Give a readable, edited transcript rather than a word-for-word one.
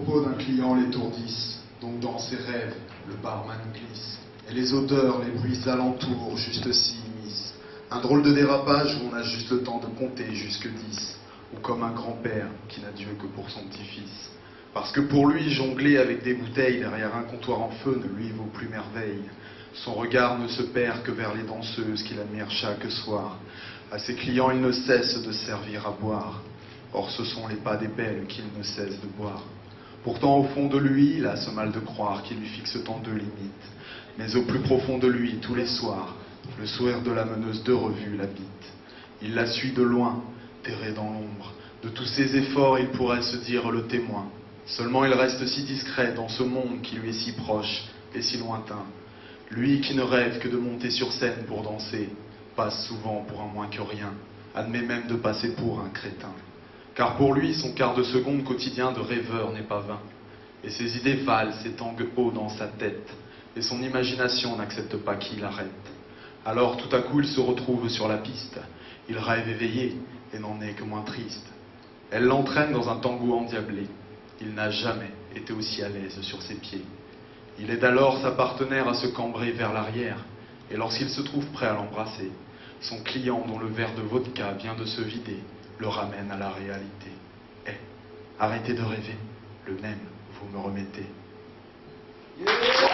propos d'un client l'étourdissent, donc dans ses rêves, le barman glisse. Et les odeurs, les bruits alentours, juste s'y immiscent. Un drôle de dérapage où on a juste le temps de compter jusque 10. Ou comme un grand-père qui n'a Dieu que pour son petit-fils. Parce que pour lui, jongler avec des bouteilles derrière un comptoir en feu ne lui vaut plus merveille. Son regard ne se perd que vers les danseuses qu'il admire chaque soir. À ses clients, il ne cesse de servir à boire. Or, ce sont les pas des belles qu'il ne cesse de boire. Pourtant, au fond de lui, il a ce mal de croire qui lui fixe tant de limites. Mais au plus profond de lui, tous les soirs, le sourire de la meneuse de revue l'habite. Il la suit de loin, terré dans l'ombre. De tous ses efforts, il pourrait se dire le témoin. Seulement, il reste si discret dans ce monde qui lui est si proche et si lointain. Lui qui ne rêve que de monter sur scène pour danser, passe souvent pour un moins que rien, admet même de passer pour un crétin. Car pour lui, son quart de seconde quotidien de rêveur n'est pas vain. Et ses idées valent, s'étanguent haut dans sa tête. Et son imagination n'accepte pas qu'il arrête. Alors tout à coup, il se retrouve sur la piste. Il rêve éveillé et n'en est que moins triste. Elle l'entraîne dans un tango endiablé. Il n'a jamais été aussi à l'aise sur ses pieds. Il aide alors sa partenaire à se cambrer vers l'arrière. Et lorsqu'il se trouve prêt à l'embrasser, son client dont le verre de vodka vient de se vider le ramène à la réalité. Arrêtez de rêver, le même vous me remettez. Yeah.